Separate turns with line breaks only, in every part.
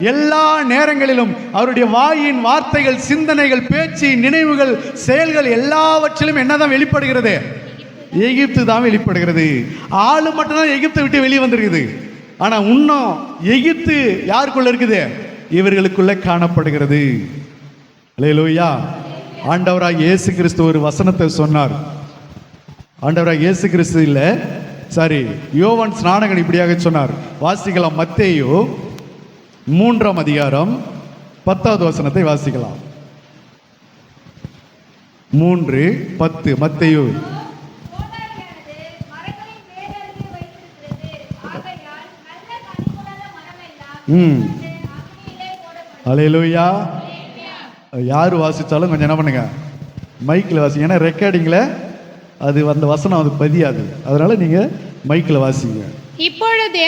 எல்லா நேரங்களிலும் அவருடைய வாயின் வார்த்தைகள், சிந்தனைகள், பேச்சு, நினைவுகள், செயல்கள் எல்லாவற்றிலும் என்னதான் வெளிப்படுகிறது? எகிப்து தான் வெளிப்படுகிறது. ஆளு மட்டும்தான் எகிப்தை விட்டு வெளியே வந்திருக்குது. ஆனா இன்னும் எகிப்து யாருக்குள்ள இருக்குது? இவர்களுக்குள்ள காணப்படுகிறது. அல்லேலூயா. ஆண்டவராக இயேசு கிறிஸ்து ஒரு வசனத்தை சொன்னார். ஆண்டவராக இயேசு கிறிஸ்து இல்ல, சாரி, யோவான் ஸ்நானகன் இப்படியாக சொன்னார். வாசிக்கலாம். மத்தேயு 3ஆம் அதிகாரம் 10வது வசனத்தை வாசிக்கலாம். 3:10 மத்தேயு. அல்லேலூயா. யாரு வாசிச்சாலும் கொஞ்சம் என்ன பண்ணுங்க, மைக்கில் வாசிங்க. ஏன்னா ரெக்கார்டிங்ல அது அந்த வசனம் அது பதியாது, அதனால நீங்க மைக்கில் வாசிங்க.
இப்பொழுது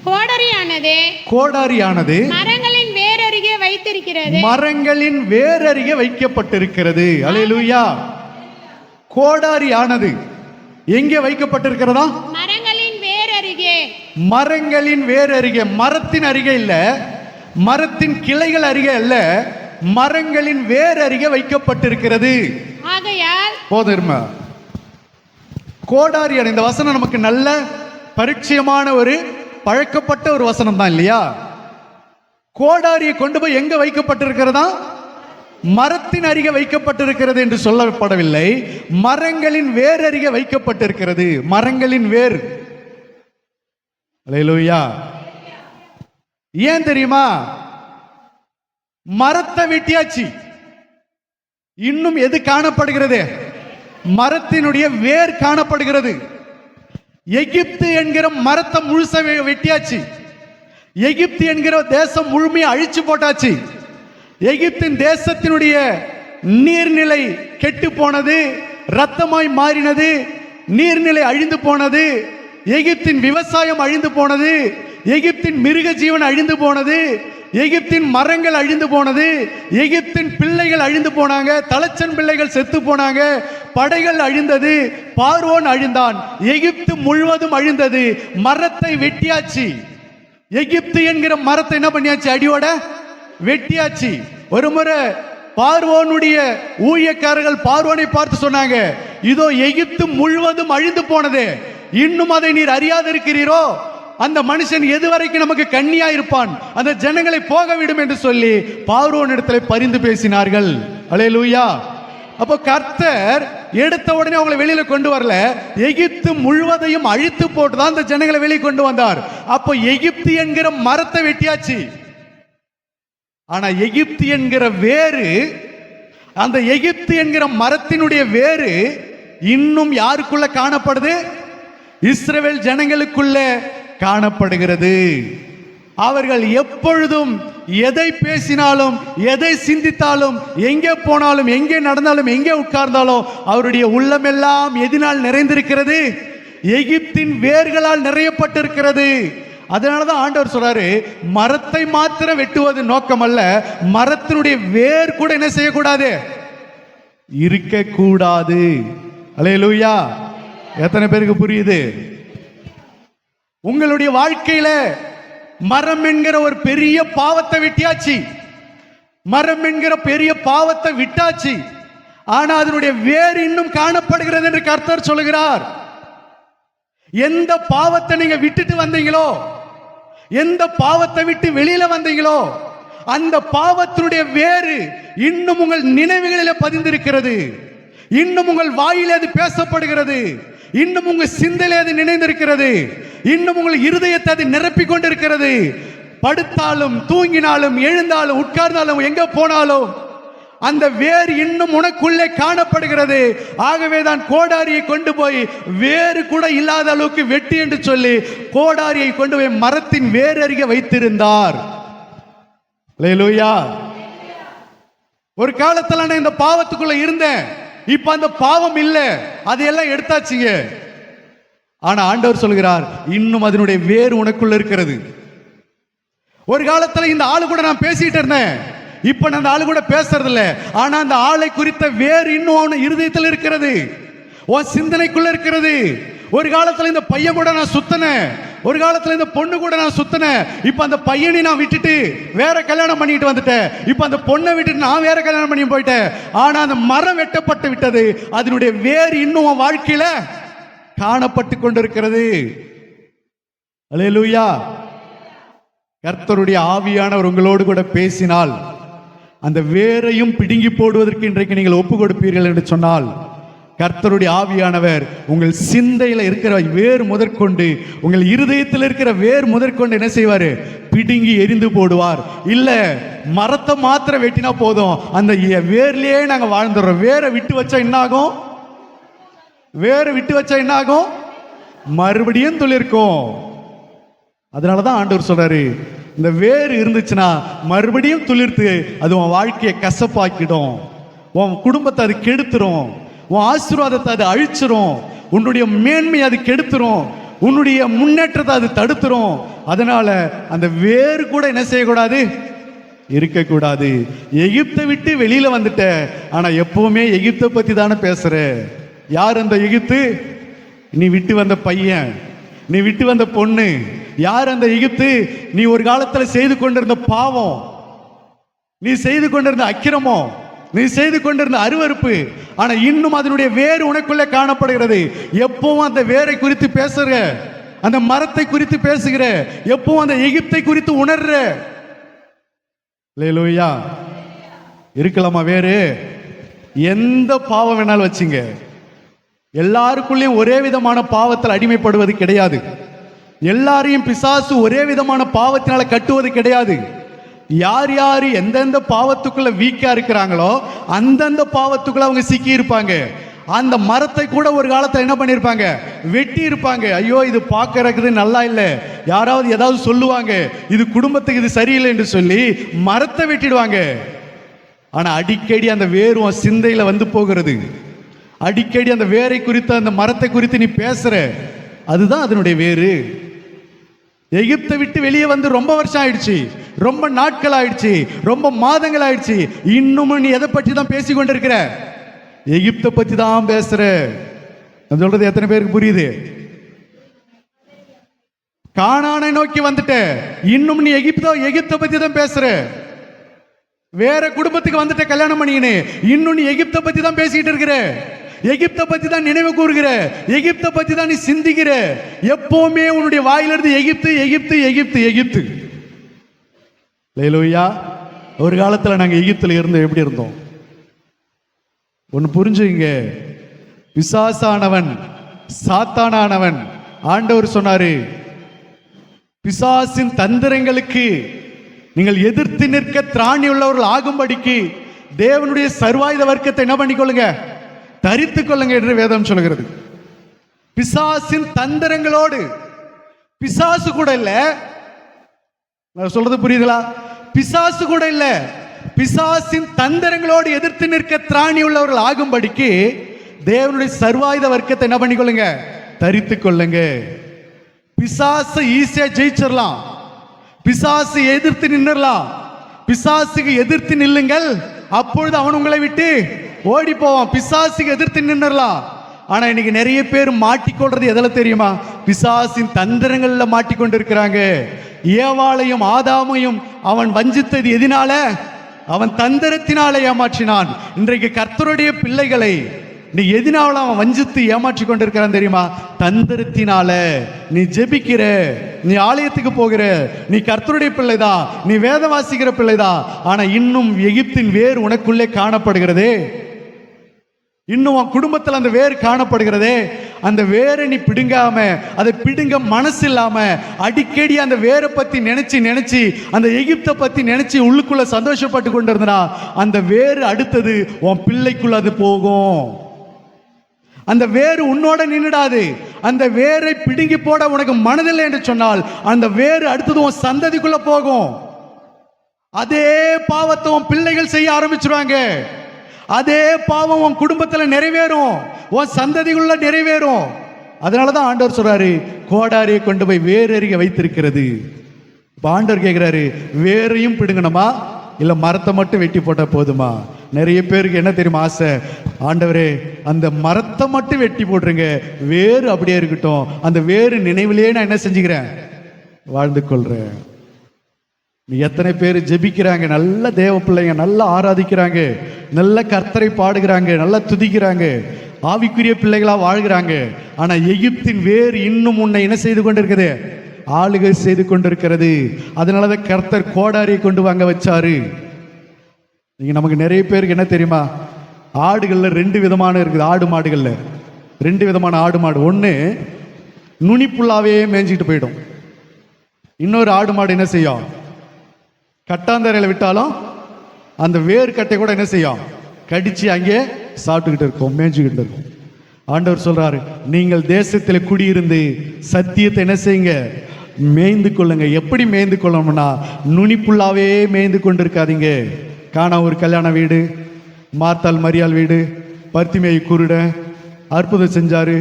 கோடாரியானது
மரங்களின் வேர் அருகே வைத்திருக்கிறது.
மரங்களின் வேர் அருகே வைக்கப்பட்டிருக்கிறது. அல்லேலூயா. கோடாரியானது எங்கே வைக்கப்பட்டிருக்கிறதா?
மரங்களின் வேர் அருகே.
மரங்களின் வேர் அருகே. மரத்தின் அருகே இல்ல, மரத்தின் கிளைகள் அருகே அல்ல, மரங்களின் வேர் அருகே வைக்கப்பட்டிருக்கிறது.
ஆகையால்
போதுமா? கோடாரியான இந்த வசனம் நமக்கு நல்ல பரிச்சயமான ஒரு பழக்கப்பட்ட ஒரு வசனம் தான் இல்லையா? கோடாரியை கொண்டு போய் எங்க வைக்கப்பட்டிருக்கிறதா? மரத்தின் அருகே வைக்கப்பட்டிருக்கிறது என்று சொல்லப்படவில்லை, மரங்களின் வேர் அருகே வைக்கப்பட்டிருக்கிறது. மரங்களின் வேர். அல்லேலூயா. ஏன் தெரியுமா? மரத்தை வெட்டியாச்சு, இன்னும் எது காணப்படுகிறது? மரத்தினுடைய வேர் காணப்படுகிறது. எகிப்து என்கிற மரத்தை முழுச வெட்டியாச்சு. எகிப்து என்கிற தேசம் முழுமையை அழிச்சு போட்டாச்சு. எகிப்தின் தேசத்தினுடைய நீர்நிலை கெட்டு போனது, ரத்தமாய் மாறினது, நீர்நிலை அழிந்து போனது, எகிப்தின் விவசாயம் அழிந்து போனது, எகிப்தின் மிருக ஜீவன் அழிந்து போனது, எகிப்தின் மரங்கள் அழிந்து போனது, எகிப்தின் பிள்ளைகள் அழிந்து போனாங்க, தலைச்சன் பிள்ளைகள் செத்து போனாங்க, படைகள் அழிந்தது, பார்வோன் அழிந்தான், எகிப்து முழுவதும் அழிந்தது. மரத்தை வெட்டியாச்சு. எகிப்து என்கிற மரத்தை என்ன பண்ணியாச்சு? அடியோட வெட்டியாச்சு. ஒரு முறை பார்வோனுடைய ஊழியக்காரர்கள் பார்வோனை பார்த்து சொன்னாங்க, இதோ எகிப்து முழுவதும் அழிந்து போனது, இன்னும் அதை நீர் அறியாதிருக்கிறீரோ? அந்த மனுஷன் எதுவரைக்கும் நமக்கு கண்ணியா இருப்பான், அந்த ஜனங்களை போக விடும் என்று சொல்லி பார்வோன் இடத்துல பரிந்து பேசினார்கள். அல்லேலூயா. அப்போ கர்த்தர் எடுத்த உடனே அவங்களை வெளியில கொண்டு வரல, எகிப்து முழுவதையும் அழித்து போட்டுதான் அந்த ஜனங்களை வெளியே கொண்டு வந்தார். அப்போ எகிப்து என்கிற மரத்தை வெட்டியாச்சு. ஆனா எகிப்து என்கிற வேறு, அந்த எகிப்து என்கிற மரத்தினுடைய வேறு இன்னும் யாருக்குள்ள காணப்படுது? இஸ்ரவேல் ஜனங்களுக்குள்ள காணப்படுகிறது. அவர்கள் எப்பொழுதும் எதை பேசினாலும், எதை சிந்தித்தாலும், எங்கே போனாலும், எங்கே நடந்தாலும், எங்கே உட்கார்ந்தாலும் அவருடைய உள்ளமெல்லாம் எதினால் நிறைந்திருக்கிறது? எகிப்தின் வேர்களால் நிறையப்பட்டிருக்கிறது. அதனாலதான் ஆண்டவர் சொல்றாரு, மரத்தை மாத்திரம் வெட்டுவது நோக்கம் அல்ல, மரத்தினுடைய வேர் கூட என்ன செய்யக்கூடாது? இருக்கக்கூடாது. அல்லேலூயா. எத்தனை பேருக்கு புரியுது? உங்களுடைய வாழ்க்கையில மரம் என்கிற ஒரு பெரிய பாவத்தை வெட்டியாச்சு. மரம் என்கிற பெரிய பாவத்தை விட்டாச்சு. ஆனா அதனுடைய வேர் இன்னும் காணப்படுகிறது என்று கர்த்தர் சொல்லுகிறார். எந்த பாவத்தை நீங்க விட்டுட்டு வந்தீங்களோ, எந்த பாவத்தை விட்டு வெளியில வந்தீங்களோ, அந்த பாவத்தினுடைய வேறு இன்னும் உங்கள் நினைவுகளிலே பதிந்திருக்கிறது. இன்னும் உங்கள் வாயிலே அது பேசப்படுகிறது. இன்னும் உங்க சிந்தையிலே அது நினைந்திருக்கிறது. இன்னும் உங்கள் இருதயத்தை அது நிரப்பிக் கொண்டிருக்கிறது. படுத்தாலும், தூங்கினாலும், எழுந்தாலும், உட்கார்ந்தாலும், எங்க போனாலும் அந்த வேர் இன்னும் உனக்குள்ளே காணப்படுகிறது. ஆகவே தான் கோடாரியை கொண்டு போய் வேறு கூட இல்லாத அளவுக்கு வெட்டி என்று சொல்லி கோடாரியை கொண்டு போய் மரத்தின் வேர் அருகே வைத்திருந்தார். அல்லேலூயா. ஒரு காலத்துல நான் இந்த பாவத்துக்குள்ள இருந்தேன், இப்ப அந்த பாவம் இல்ல, அதையெல்லாம் எடுத்தாச்சுங்க. ஆனா ஆண்டவர் சொல்கிறார், இன்னும் அதனுடைய வேர் உனக்குள்ள இருக்கிறது. ஒரு காலத்துல இந்த ஆளு கூட நான் பேசிட்டு இருந்தேன், இப்ப நான் அந்த ஆளு கூட பேசுறது இல்ல. ஆனா அந்த ஆளை குறித்த வேர் இன்னும் அவன் இருதயத்தில் இருக்கிறது, உன் சிந்தனைக்குள்ள இருக்கிறது. ஒரு காலத்துல இந்த பையன் கூட நான் சுத்தினேன், ஒரு காலத்துல இந்த பொண்ணு கூட நான் சுத்தினேன், இப்ப அந்த பையனை நான் விட்டுட்டு வேற கல்யாணம் பண்ணிட்டு வந்துட்டேன், இப்ப அந்த பொண்ணை விட்டுட்டு நான் வேற கல்யாணம் பண்ணி போயிட்டேன். ஆனா அந்த மரம் வெட்டப்பட்டு விட்டது, அதனுடைய வேர் இன்னும் உன் வாழ்க்கையில காணப்பட்டு கொண்டிருக்கிறது. அல்லேலூயா. கர்த்தருடைய ஆவியானவர் உங்களோடு கூட பேசினால் அந்த வேரையும் பிடுங்கி போடுவதற்கு இன்றைக்கு நீங்கள் ஒப்பு கொடுப்பீர்கள் என்று சொன்னால், கர்த்தருடைய ஆவியானவர் உங்கள் சிந்தையில் இருக்கிற வேர் முதற்கொண்டு, உங்கள் இருதயத்தில் இருக்கிற வேர் முதற்கொண்டு என்ன செய்வார்? பிடுங்கி எரிந்து போடுவார். இல்ல மரத்தை மாத்திரம் வெட்டினா போதும், அந்த வேர்லயே நாங்க வாழ்ந்துடுறோம். வேரை விட்டு வச்சா என்ன ஆகும்? வேரை விட்டு வச்சா என்ன ஆகும்? மறுபடியும் துளிர்க்கும். அதனாலதான் ஆண்டவர் சொல்றாரு, இந்த வேர் இருந்துச்சுன்னா மறுபடியும் துளிர்த்து அது உன் வாழ்க்கையை கசப்பாக்கிடும், உன் குடும்பத்தை அது கெடுத்துரும், உன் ஆசீர்வாதத்தை அது அழிச்சிரும், உன்னுடைய மேன்மை அது கெடுத்துரும், உன்னுடைய முன்னேற்றத்தை அது தடுத்துரும். அதனால அந்த வேறு கூட என்ன செய்யக்கூடாது? இருக்கக்கூடாது. எகிப்தை விட்டு வெளியில வந்துட்ட, ஆனா எப்பவுமே எகிப்தை பத்தி தானே பேசுற. யார் அந்த எகிப்து? நீ விட்டு வந்த பையன், நீ விட்டு வந்த பொண்ணு. யார் அந்த எகிப்து? நீ ஒரு காலத்துல செய்து கொண்டிருந்த பாவம், நீ செய்து கொண்டிருந்த அக்கிரமம், நீ செய்து கொண்டிருந்த அருவருப்பு. ஆனா இன்னும் அதனுடைய வேறு உனக்குள்ளே காணப்படுகிறது. எப்பவும் அந்த வேரை குறித்து பேசுற, அந்த மரத்தை குறித்து பேசுகிற, எப்பவும் அந்த எகிப்தை குறித்து உணர்ற. அல்லேலூயா. இருக்கலாமா வேறு? எந்த பாவம் வேணாலும் வச்சுங்க, எல்லாருக்குள்ளேயும் ஒரே விதமான பாவத்தில் அடிமைப்படுவது கிடையாது. எல்லாரையும் பிசாசு ஒரே விதமான பாவத்தினால கட்டுவது கிடையாது. யார் யார் எந்தெந்த பாவத்துக்குள்ள வீக்கா இருக்கிறாங்களோ அந்தந்த பாவத்துக்குள்ள அவங்க சிக்கி இருப்பாங்க. அந்த மரத்தை கூட ஒரு காலத்தை என்ன பண்ணிருப்பாங்க? வெட்டி இருப்பாங்க. ஐயோ இது பார்க்கறதுக்கு நல்லா இல்லை, யாராவது ஏதாவது சொல்லுவாங்க, இது குடும்பத்துக்கு இது சரியில்லை என்று சொல்லி மரத்தை வெட்டிடுவாங்க. ஆனா அடிக்கடி அந்த வேறு சிந்தையில வந்து போகிறது. அடிக்கடி அந்த வேரை குறித்து, அந்த மரத்தை குறித்து நீ பேசுற, அதுதான் அதனுடைய வேறு. எகிப்தை விட்டு வெளியே வந்து ரொம்ப வருஷம் ஆயிடுச்சு, ரொம்ப நாட்கள் ஆயிடுச்சு, ரொம்ப மாதங்கள் ஆயிடுச்சு. இன்னமும் நீ எதை பற்றி தான் பேசி கொண்டிருக்கிற? எகிப்தை பத்தி தான் பேசுற. நான் சொல்றது எத்தனை பேருக்கு புரியுது? கானானை நோக்கி வந்துட்ட, இன்னும் நீ எகிப்தை பத்தி தான் பேசுற. வேற குடும்பத்துக்கு வந்துட்ட, கல்யாணம் பண்ணிக்கினு இன்னும் நீ எகிப்தை பத்தி தான் பேசிக்கிட்டு இருக்கிற. எகிப்தை பத்தி தான் நினைவு கூறுகிற, எகிப்தை பத்தி தான் நீ சிந்திக்கிற. எப்பவுமே உன்னுடைய வாயிலிருந்து எகிப்து எகிப்து எகிப்து எகிப்து. அல்லேலூயா. ஒரு காலத்துல நாங்க எகிப்துல இருந்து எப்படி இருந்தோம்? ஒன்னு புரிஞ்சுங்க, பிசாசானவன், சாத்தானானவன், ஆண்டவர் சொன்னாரு, பிசாசின் தந்திரங்களுக்கு நீங்கள் எதிர்த்து நிற்க திராணி உள்ளவர்கள் ஆகும்படிக்கு தேவனுடைய சர்வாயுத வர்க்கத்தை என்ன பண்ணிக்கொள்ளுங்க? தரித்துக் கொள்ளுங்க என்று வேதம் சொல்கிறது. பிசாசின் தந்திரங்களோடு, பிசாசு கூட இல்ல, நான் சொல்றது புரியுதுங்களா? பிசாசு கூட இல்ல, பிசாசின் தந்திரங்களோடு எதிர்த்து நிற்க திராணி உள்ளவர்கள் ஆகும்படிக்கு தேவனுடைய சர்வாயுத வர்க்கத்தை என்ன பண்ணிக்கொள்ளுங்க? தரித்துக் கொள்ளுங்க. பிசாசு ஈஸியா ஜெயிச்சிடலாம், பிசாசு எதிர்த்து நின்னுடலாம். பிசாசுக்கு எதிர்த்து நில்லுங்கள், அப்பொழுது அவன் உங்களை விட்டு ஓடி போவான். பிசாசுக்கு எதிர்த்து நின்னுடலாம். ஆனா இன்னைக்கு நிறைய பேர் மாட்டிக்கொள்றது எதுல தெரியுமா? பிசாசின் தந்திரங்கள்ல மாட்டிக்கொண்டு இருக்கிறாங்க. ஏவாளையும் ஆதாமையும் அவன் வஞ்சித்தது எதினால? அவன் தந்திரத்தினால ஏமாற்றினான். இன்றைக்கு கர்த்தருடைய பிள்ளைகளை நீ எதினால அவன் வஞ்சித்து ஏமாற்றி கொண்டிருக்கிறான் தெரியுமா? தந்திரத்தினால. நீ ஜெபிக்கிற, நீ ஆலயத்துக்கு போகிற, நீ கர்த்தருடைய பிள்ளைதான், நீ வேதம் வாசிக்கிற பிள்ளைதான். ஆனா இன்னும் எகிப்தின் வேர் உனக்குள்ளே காணப்படுகிறதே, இன்னும் உன் குடும்பத்தில் அந்த வேர் காணப்படுகிறதே. அந்த வேரை நீ பிடுங்காம, அதை பிடுங்க மனசு இல்லாம அடிக்கடி அந்த வேரை பத்தி நினைச்சு நினைச்சு, அந்த எகிப்தை பத்தி நினைச்சு உள்ளுக்குள்ள சந்தோஷப்பட்டு கொண்டு இருந்தா, அந்த வேறு அடுத்தது உன் பிள்ளைக்குள்ள அது போகும். அந்த வேறு உன்னோட நின்னுடாது. அந்த வேரை பிடுங்கி போட உனக்கு மனதில்லை என்று சொன்னால், அந்த வேறு அடுத்தது உன் சந்ததிக்குள்ள போகும். அதே பாவத்தை உன் பிள்ளைகள் செய்ய ஆரம்பிச்சிருவாங்க. அதே பாவம் உன் குடும்பத்தில் நிறைவேறும், உன் சந்ததிக்குள்ள நிறைவேறும். அதனாலதான் ஆண்டவர் சொல்றாரு, கோடாரியை கொண்டு போய் வேறறிய வைத்திருக்கிறது. இப்ப ஆண்டவர் கேட்கிறாரு, வேறையும் பிடுங்கணுமா இல்ல மரத்தை மட்டும் வெட்டி போட்டா போதுமா? நிறைய பேருக்கு என்ன தெரியுமா ஆசை? ஆண்டவரே அந்த மரத்தை மட்டும் வெட்டி போட்டுருங்க, வேறு அப்படியே இருக்கட்டும், அந்த வேறு நினைவிலேயே நான் என்ன செஞ்சுக்கிறேன், வாழ்ந்து கொள்றேன். எத்தனை பேர் ஜெபிக்கிறாங்க, நல்ல தேவ பிள்ளைங்க, நல்லா ஆராதிக்கிறாங்க, நல்ல கர்த்தரை பாடுகிறாங்க, நல்லா துதிக்கிறாங்க, ஆவிக்குரிய பிள்ளைகளா வாழ்கிறாங்க. ஆனா எகிப்தின் வேர் இன்னும் உன்னை என்ன செய்து கொண்டிருக்குது? ஆளுகை செய்து கொண்டிருக்கிறது. அதனாலதான் கர்த்தர் கோடாரியை கொண்டு வாங்க வச்சாரு. நீங்க நமக்கு நிறைய பேருக்கு என்ன தெரியுமா? ஆடுகள்ல 2 விதமான இருக்குது. ஆடு மாடுகள்ல 2 விதமான ஆடு மாடு. ஒண்ணு நுனிப்புள்ளாவே மேய்ஞ்சிட்டு போயிடும். இன்னொரு ஆடு மாடு என்ன செய்யும்? கட்டாந்தரையில விட்டாலும் அந்த வேர் கட்டை கூட என்ன செய்யும்? கடிச்சு அங்கே சாப்பிட்டுக்கிட்டு இருக்கும், மேய்ஞ்சுக்கிட்டு இருக்கும். ஆண்டவர் சொல்றாரு, நீங்கள் தேசத்தில் குடியிருந்து சத்தியத்தை என்ன செய்யுங்க? மேய்ந்து கொள்ளுங்க. எப்படி மேய்ந்து கொள்ளணும்னா, நுனிப்புள்ளாவே மேய்ந்து கொண்டு இருக்காதீங்க. காணா ஒரு கல்யாண வீடு, மார்த்தாள் மரியாள் வீடு, பர்த்திமேயு குருட அற்புதம் செஞ்சாரு,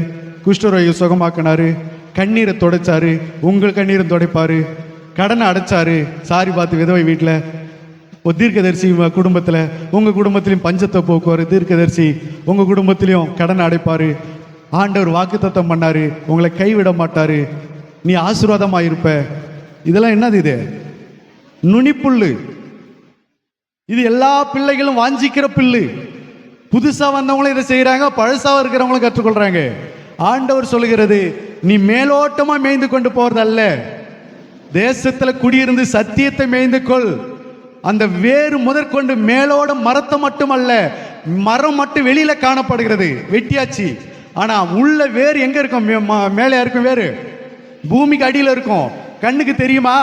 குஷ்டரோகியை சுகமாக்கினாரு, கண்ணீரை துடைச்சாரு, உங்கள் கண்ணீரை துடைப்பாரு, கடனை அடைச்சாரு, சாரி பார்த்து விதவை வீட்டில், ஒரு தீர்க்கதரிசி குடும்பத்தில், உங்கள் குடும்பத்திலையும் பஞ்சத்தை போக்குவார், தீர்க்கதரிசி உங்கள் குடும்பத்திலையும் கடனை அடைப்பார். ஆண்டவர் வாக்குத்தத்தம் பண்ணாரு, உங்களை கைவிட மாட்டாரு, நீ ஆசீர்வாதமாக இருப்ப. இதெல்லாம் என்னது? இது நுனிப்புல்லு. இது எல்லா பிள்ளைகளும் வாஞ்சிக்கிற பில்லு. புதுசா வந்தவங்களும் இதை செய்யறாங்க, பழசா இருக்கிறவங்களும் கற்றுக்கொள்றாங்க. ஆண்டவர் சொல்லுகிறது, நீ மேலோட்டமா மேய்ந்து கொண்டு போறது அல்ல, தேசத்துல குடியிருந்து சத்தியத்தை மேய்ந்து கொள். அந்த வேறு முதற்கொண்டு மேலோட மரத்தை மட்டும் அல்ல, மரம் மட்டும் வெளியில காணப்படுகிறது, வெட்டியாச்சு. ஆனா உள்ள வேறு எங்க இருக்கும்? மேலே இருக்கும் வேறு, பூமிக்கு அடியில் இருக்கும். கண்ணுக்கு தெரியுமா?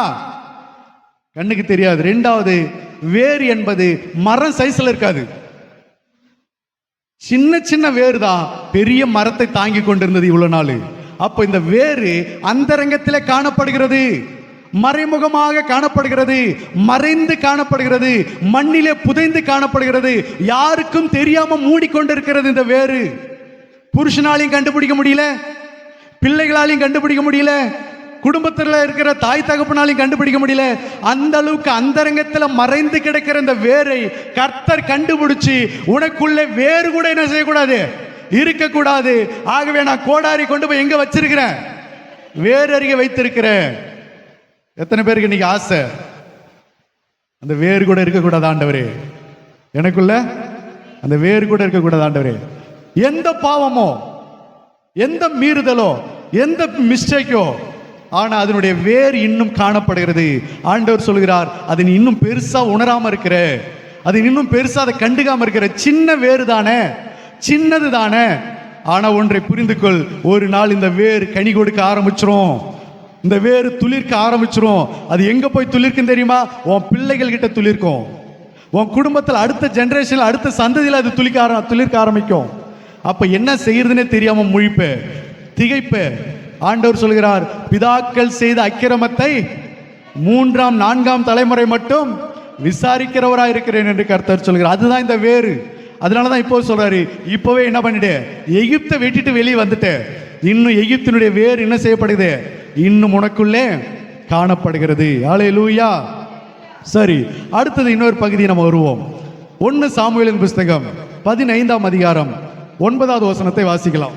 கண்ணுக்கு தெரியாது. 2வது, வேறு என்பது மரம் சைஸ்ல இருக்காது, சின்ன சின்ன வேறு தான் பெரிய மரத்தை தாங்கி கொண்டிருந்தது இவ்வளவு நாள். அப்ப இந்த வேறு அந்தரங்கத்திலே காணப்படுகிறது, மறைமுகமாக காணப்படுகிறது, மறைந்து காணப்படுகிறது, மண்ணிலே புதைந்து காணப்படுகிறது, யாருக்கும் தெரியாம மூடிக்கொண்டிருக்கிறது. இந்த வேறு புருஷனாலையும் கண்டுபிடிக்க முடியல, பிள்ளைகளாலையும் கண்டுபிடிக்க முடியல, குடும்பத்தில் இருக்கிற தாய் தகப்பனாலையும் கண்டுபிடிக்க முடியல. அந்த அளவுக்கு அந்தரங்கத்தில் மறைந்து கிடக்கிற இந்த வேரை கர்த்தர் கண்டுபிடிச்சு, உனக்குள்ளே வேறு கூட என்ன செய்யக்கூடாது? இருக்கக்கூடாது. ஆகவே நான் கோடாரி கொண்டு போய் எங்க வச்சிருக்கிறேன்? வேறு அருகே வைத்திருக்கிறேன். எத்தனை பேருக்கு இன்னைக்கு ஆசை அந்த வேறு கூட இருக்கக்கூடாது? ஆண்டவரே, எனக்குள்ள அந்த வேறு கூட இருக்கக்கூடாது. ஆண்டவரே, எந்த பாவமோ, எந்த மீறுதலோ, எந்த மிஸ்டேக்கோ, ஆனா அதனுடைய வேர் இன்னும் காணப்படுகிறது. ஆண்டவர் சொல்கிறார், அது நீ இன்னும் பெருசா உணராம இருக்கிற, அது இன்னும் பெருசா அதை கண்டுக்காம இருக்கிற. சின்ன வேறு தானே, சின்னது தானே. ஆனா ஒன்றை புரிந்து கொள், ஒரு நாள் இந்த வேர் கனி கொடுக்க ஆரம்பிச்சிரும், இந்த வேறு துளிர்க்க ஆரம்பிச்சிரும். அது எங்க போய் துளிர்க்கும் தெரியுமா? உன் பிள்ளைகள் கிட்ட துளிர்க்கும், உன் குடும்பத்தில் அடுத்த ஜெனரேஷன், அடுத்த சந்ததியில் அது துளிர்க்க ஆரம்பிக்கும். அப்ப என்ன செய்யறதுன்னே தெரியாம முழிப்ப, திகைப்ப. ஆண்டவர் சொல்கிறார், பிதாக்கள் செய்த அக்கிரமத்தை 3ஆம் 4ஆம் தலைமுறை மட்டும் விசாரிக்கிறவராய் இருக்கிறேன் என்று கர்த்தர் சொல்கிறார். அதுதான் இந்த வேறு. அதனாலதான் இப்போ சொல்றாரு, இப்பவே என்ன பண்ணிட்டு எகிப்தை வெட்டிட்டு வெளியே வந்துட்டு, இன்னும் எகிப்தினுடைய வேறு என்ன செய்யப்படுது? இன்னும் உனக்குள்ளே காணப்படுகிறது. ஹல்லேலூயா. சரி, அடுத்தது இன்னொரு பகுதி நம்ம வருவோம். 1 சாமுவேலின் புஸ்தகம் 15ஆம் அதிகாரம் 9வது வசனத்தை வாசிக்கலாம்.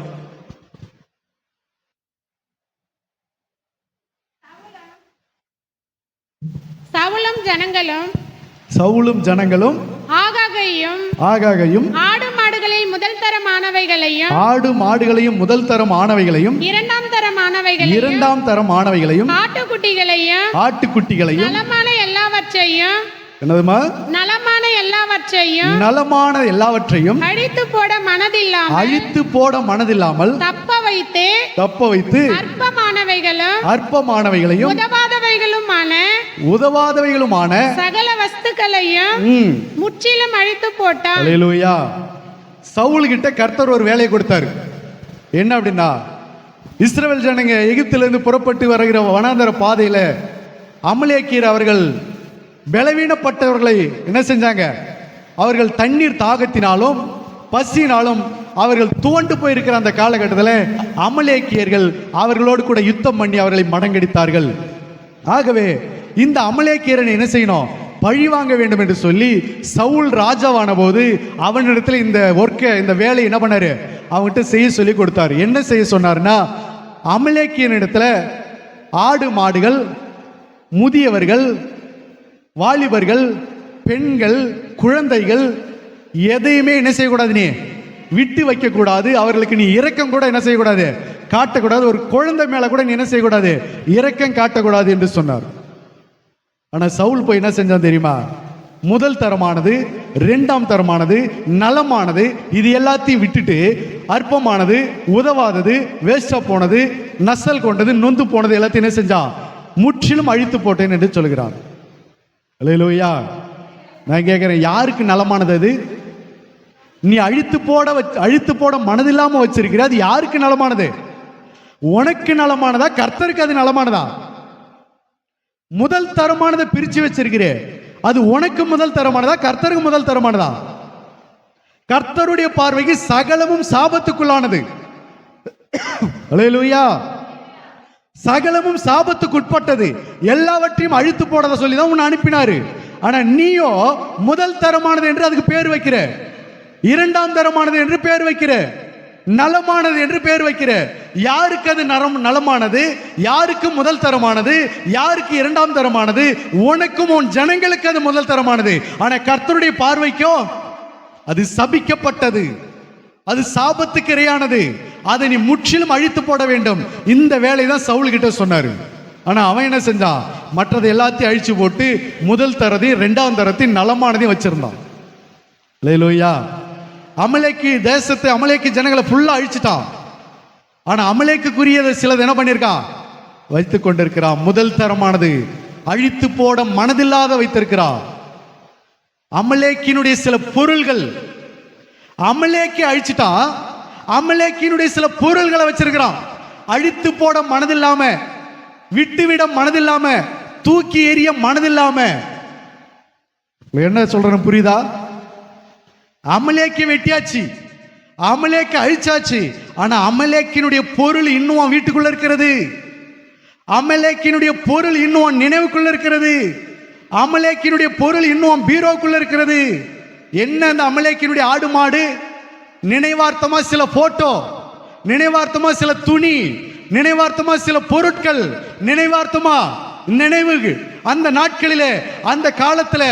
சவுலும் ஜனங்களும் ஆகாகையும்
ஆடு மாடுகளையும்
முதல் தரமானவைகளையும் 2ஆம் தரமானவைகளையும் ஆட்டுக்குட்டிகளையும் நலமான எல்லாவற்றையும் அழித்து போட மனதில்லாமல் தப்ப வைத்து அற்பமானவைகளையும் உதவாதவைகளுமான
சகல வஸ்துக்களையும் முற்றிலும் அழித்து போட்டார்.
அல்லேலூயா. சவுல் கிட்ட கர்த்தர் ஒரு வேலையை கொடுத்தாரு. என்ன அப்படின்னா, இஸ்ரவேல் ஜனங்க எகிப்திலிருந்து புறப்பட்டு வருகிற வனாந்தர பாதையில அமலேக்கியர் அவர்கள் பலவீனப்பட்டவர்களை என்ன செஞ்சாங்க? அவர்கள் தண்ணீர் தாகத்தினாலும் பசியினாலும் அவர்கள் துவண்டு போயிருக்கிற அந்த காலகட்டத்தில் அமலேக்கியர்கள் அவர்களோடு கூட யுத்தம் பண்ணி அவர்களை மடங்கடித்தார்கள். ஆகவே இந்த அமலேக்கியரை என்ன செய்யணும்? பழி வாங்க வேண்டும் என்று சொல்லி சவுல் ராஜாவான போது அவனிடத்தில் இந்த வேலையை என்ன பண்ணாரு, அவன்கிட்ட செய்ய சொல்லி கொடுத்தாரு. என்ன செய்ய சொன்னார்னா, அமலேக்கியன் இடத்துல ஆடு மாடுகள், முதியவர்கள், வாலிபர்கள், பெண்கள், குழந்தைகள் எதையுமே என்ன செய்யக்கூடாது, நீ விட்டு வைக்க கூடாது. அவர்களுக்கு நீ இரக்கம் கூட என்ன செய்யக்கூடாது, காட்டக்கூடாது. ஒரு குழந்தை மேல கூட நீ என்ன செய்யக்கூடாது, இரக்கம் காட்டக்கூடாது என்று சொன்னார். ஆனா சவுல் போய் என்ன செஞ்சான் தெரியுமா? முதல் தரமானது, இரண்டாம் தரமானது, நலமானது, இது எல்லாத்தையும் விட்டுட்டு அற்பமானது, உதவாதது, வேஸ்டா போனது, நசல் கொண்டது, நொந்து போனது எல்லாத்தையும் என்ன செஞ்சான்? முற்றிலும் அழித்து போட்டேன் என்று சொல்கிறான். அல்லேலூயா. நான் கேட்கிறேன், யாருக்கு நலமானது அது? நீ அழித்து போட மனதில்லாம வச்சிருக்கிற, அது யாருக்கு நலமானது? உனக்கு நலமானதா, கர்த்தருக்கு அது நலமானதா? முதல் தரமானதை பிரிச்சு வச்சிருக்கிறே, அது உனக்கு முதல் தரமானதா, கர்த்தருக்கு முதல் தரமானதா? கர்த்தருடைய பார்வைக்கு சகலமும் சாபத்துக்குள்ளானது. அல்லேலூயா. சகலமும் சாபத்துக்கு உட்பட்டது. எல்லாவற்றையும் அழித்து போடத சொல்லிதான் உன்னை அனுப்பினாரு. ஆனா நீயோ முதல் தரமானது என்று அதுக்கு பேர் வைக்கிற, இரண்டாம் தரமானது என்று பேர் வைக்கிற, நலமானது என்று பேர் வைக்கிற. யாருக்கு அது நலமானது, யாருக்கு முதல் தரமானது, யாருக்கு இரண்டாம் தரமானது? உனக்கும் உன் ஜனங்களுக்கு அது முதல் தரமானது. ஆனா கர்த்தருடைய பார்வைக்கோ அது சபிக்கப்பட்டது, அது சாபத்துக்கு இரையானது. அதை நீ முற்றிலும் அழித்து போட வேண்டும். இந்த வேலை தான் சவுல் கிட்ட சொன்னாரு. ஆனா அவன் என்ன செஞ்சான்? மற்றது எல்லாத்தையும் அழிச்சு போட்டு முதல் தரத்தையும் இரண்டாம் தரத்தையும் நலமானதையும் வச்சிருந்தான். அல்லேலூயா. அமலேக்கு தேசத்தை, அமலேக்கு ஜனங்களை ஃபுல்லா அழிச்சிட்டான். ஆனா அமலேக்குரியதை சிலது என்ன பண்ணிருக்கான்? வைத்துக் கொண்டிருக்கிறான். முதல் தரமானது அழித்து போட மனதில்லாத வைத்திருக்கிறான். அமலேக்கினுடைய சில பொருள்கள், அமலேக்கை அழிச்சிட்டான், அமலேக்கினுடைய சில பொருள்களை வச்சிருக்கிறான். அழித்து போட மனதில்லாம, விட்டுவிட மனதில்லாம, தூக்கி எறிய மனதில்லாம. என்ன சொல்றேன்னு புரியுதா? அமலேக்கை வெட்டியாச்சு, அமலேக்கை அழிச்சாச்சு. ஆனா அமலேக்கினுடைய பொருள் இன்னும் வீட்டுக்குள்ள இருக்கிறது. அமலேக்கினுடைய பொருள் இன்னும் நினைவுக்குள்ள இருக்கிறது. அமலேக்கினுடைய பொருள் இன்னும் பீரோக்குள்ள இருக்கிறது. என்ன அந்த அமலேக்கினுடைய ஆடு மாடு? நினைவார்த்தமா சில போட்டோ, நினைவார்த்தமா சில துணி, நினைவார்த்தமா சில பொருட்கள், நினைவார்த்தமா நினைவு. அந்த நாட்களிலே, அந்த காலத்துல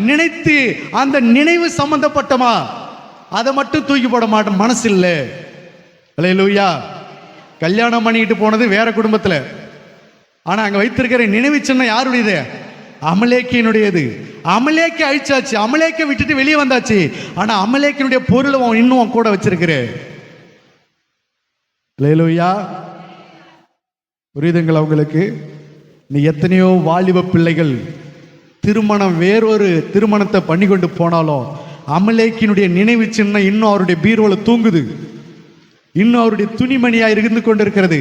நினைத்து, அந்த நினைவு சம்பந்தப்பட்டமா, அதை மட்டும் தூக்கி போட மாட்டோம், மனசு இல்ல. அல்லேலூயா. கல்யாணம் பண்ணிட்டு போனது வேற குடும்பத்துல, ஆனா அங்க வைத்திருக்கிற நினைவு சின்னம் யாருடையது? அமலேக்கினுடையது. அமலேக்கை அழிச்சாச்சு, அமலேக்கை விட்டுட்டு வெளியே வந்தாச்சு. ஆனா அமலேக்கினுடைய பொருளை இன்னும் கூட வச்சிருக்கிற. அல்லேலூயா. புரியுதுங்களா உங்களுக்கு? நீ எத்தனையோ வாலிப பிள்ளைகள் திருமணம், வேறொரு திருமணத்தை பண்ணி கொண்டு போனாலும் அமலேக்கினுடைய நினைவு சின்னம் இன்னும் அவருடைய பீரோல தூங்குது, இன்னும் அவருடைய துணிமணியா இருந்து கொண்டிருக்கிறது.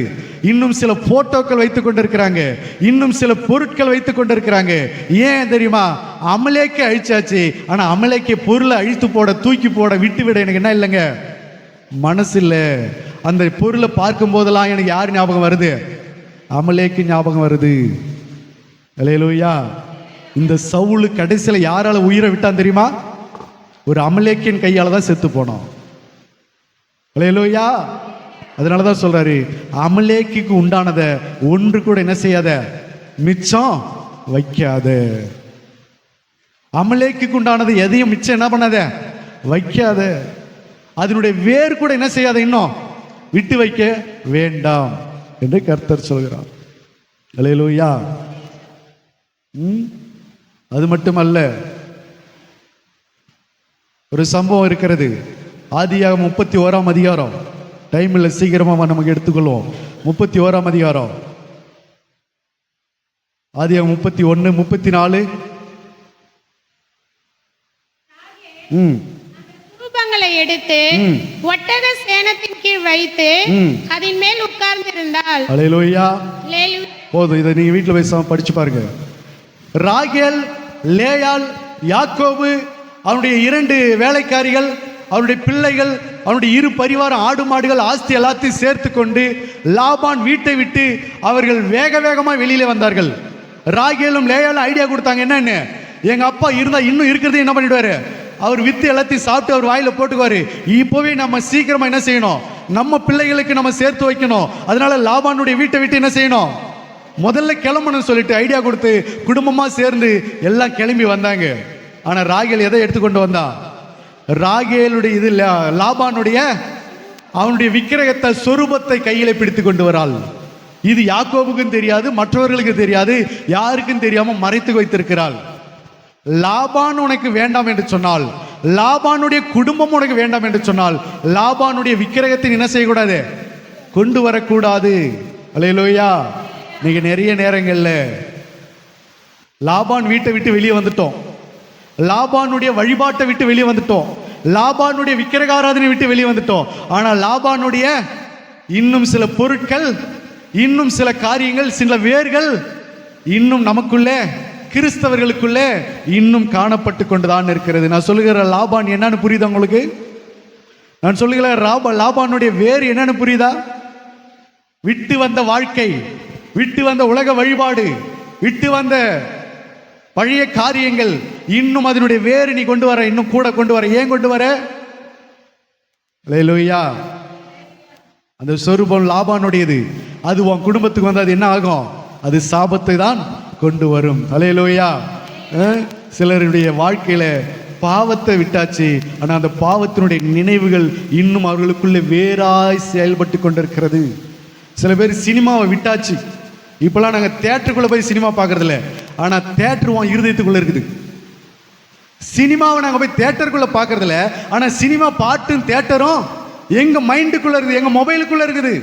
இன்னும் சில போட்டோக்கள் வைத்துக் கொண்டிருக்கிறாங்க, இன்னும் சில பொருட்கள் வைத்துக் கொண்டிருக்கிறாங்க. ஏன் தெரியுமா? அமலேக்கை அழிச்சாச்சு. ஆனா அமலேக்கை பொருளை அழித்து போட, தூக்கி போட, விட்டு விட எனக்கு என்ன இல்லைங்க, மனசு இல்லை. அந்த பொருளை பார்க்கும் போதெல்லாம் எனக்கு யார் ஞாபகம் வருது? அமலேக்கு ஞாபகம் வருது. அல்லேலூயா. இந்த சவுல் கடைசியில யாரால உயிரை விட்டான் தெரியுமா? ஒரு அமலேக்கின் கையால தான் செத்து போனோம். அல்லேலூயா. அதனாலதான் சொல்றாரு, அமலேக்கு உண்டானத ஒன்று கூட என்ன செய்யாத, மிச்சம் வைக்காத. அமலேக்கு உண்டானது எதையும் மிச்சம் என்ன பண்ணாத, வைக்காத. அதனுடைய வேர் கூட என்ன செய்யாத, இன்னும் விட்டு வைக்க வேண்டாம் என்று கர்த்தர் சொல்கிறார். அல்லேலூயா. அது மட்டுமல்ல, ஒரு சம்பவம் இருக்கிறது. ஆதியாகமம் 31ஆம் அதிகாரம். டைம் இல்லை, சீக்கிரமா நமக்கு எடுத்துக்கொள்வோம். 31ஆம் அதிகாரம். ஆதியாகமம் 31, 34.
ரூபங்களை எடுத்து ஒட்டக சேணத்தின் கீழ் வைத்து அதன் மேல் உட்கார்ந்திருந்தாள்.
அல்லேலூயா.
போதும்,
இதை நீங்க வீட்டில் போய் படிச்சு பாருங்க. ராகேல், லேயாள், யாக்கோபு, அவனுடைய 2 வேலைக்காரிகள், அவனுடைய பிள்ளைகள், அவனுடைய 2 பரிவாரம் ஆடு மாடுகள், ஆஸ்தி எல்லாத்தையும் சேர்த்து கொண்டு லாபான் வீட்டை விட்டு அவர்கள் வேக வேகமாக வெளியில வந்தார்கள். ராகேலும் லேயாலும் ஐடியா கொடுத்தாங்க, என்னன்னு, எங்க அப்பா இருந்தா இன்னும் இருக்கிறது என்ன பண்ணிடுவாரு, அவர் வித்து எல்லாத்தையும் சாப்பிட்டு அவர் வாயில போட்டுக்குவாரு. இப்போவே நம்ம சீக்கிரமா என்ன செய்யணும், நம்ம பிள்ளைகளுக்கு நம்ம சேர்த்து வைக்கணும். அதனால லாபானுடைய வீட்டை விட்டு என்ன செய்யணும், முதல்ல கிளம்பணும்னு சொல்லிட்டு ஐடியா கொடுத்து குடும்பமா சேர்ந்து எல்லாம் கிளம்பி வந்தாங்க. ஆனா ராகேல் எதை எடுத்துக்கொண்டு வந்தா, ராகேலுடைய இது லாபானுடைய அவனுடைய விக்கிரகத்தை சொரூபத்தை கையில பிடித்து கொண்டு வராள். இது யாக்கோபுக்கும் தெரியாது, மற்றவர்களுக்கு தெரியாது, யாருக்கும் தெரியாம மறைத்து வைத்திருக்கிறாள். லாபான் உனக்கு வேண்டாம் என்று சொன்னால், லாபானுடைய குடும்பம் உனக்கு வேண்டாம் என்று சொன்னால், லாபானுடைய விக்கிரகத்தை என்ன செய்யக்கூடாது, கொண்டு வரக்கூடாது. அல்லேலூயா. நீங்க நிறைய நேரங்கள்ல லாபான் வீட்டை விட்டு வெளியே வந்துட்டோம், லாபானுடைய வழிபாட்டை விட்டு வெளியே வந்துட்டோம், லாபானுடைய விக்கிரகாராதனை விட்டு வெளியே வந்துட்டோம். ஆனால் லாபானுடைய இன்னும் சில பொருட்கள், இன்னும் சில காரியங்கள், சில வேர்கள் இன்னும் நமக்குள்ளே, கிறிஸ்தவர்களுக்குள்ளே இன்னும் காணப்பட்டு கொண்டுதான் இருக்கிறது. நான் சொல்லுகிற லாபான் என்னன்னு புரியுதா உங்களுக்கு? நான் சொல்லுகிற லாபானுடைய வேர் என்னன்னு புரியுதா? விட்டு வந்த வாழ்க்கை, விட்டு வந்த உலக வழிபாடு, விட்டு வந்த பழைய காரியங்கள், இன்னும் அதனுடைய வேறு நீ கொண்டு வர, இன்னும் கூட கொண்டு வர. ஏன் கொண்டு வர? அல்லேலூயா. அந்த சொரூபம் லாபானுடையது, அது உன் குடும்பத்துக்கு வந்து அது என்ன ஆகும், அது சாபத்தை தான் கொண்டு வரும். அல்லேலூயா. சிலருடைய வாழ்க்கையில பாவத்தை விட்டாச்சு, ஆனா அந்த பாவத்தினுடைய நினைவுகள் இன்னும் அவர்களுக்குள்ளே வேறாய் செயல்பட்டு கொண்டிருக்கிறது. சில பேர் சினிமாவை விட்டாச்சு, இப்பெல்லாம் நாங்க தியேட்டருக்குள்ள போய் சினிமா பார்க்கறது இல்லை, ஆனா தியேட்டர் உன் இருதயத்துக்குள்ள இருக்குது. சினிமாவை நாங்க போய் தியேட்டருக்குள்ள பார்க்கறது இல்லை, ஆனா சினிமா பாட்டும் தியேட்டரும் எங்க மைண்டுக்குள்ள இருக்குது, எங்க மொபைலுக்குள்ள இருக்குது.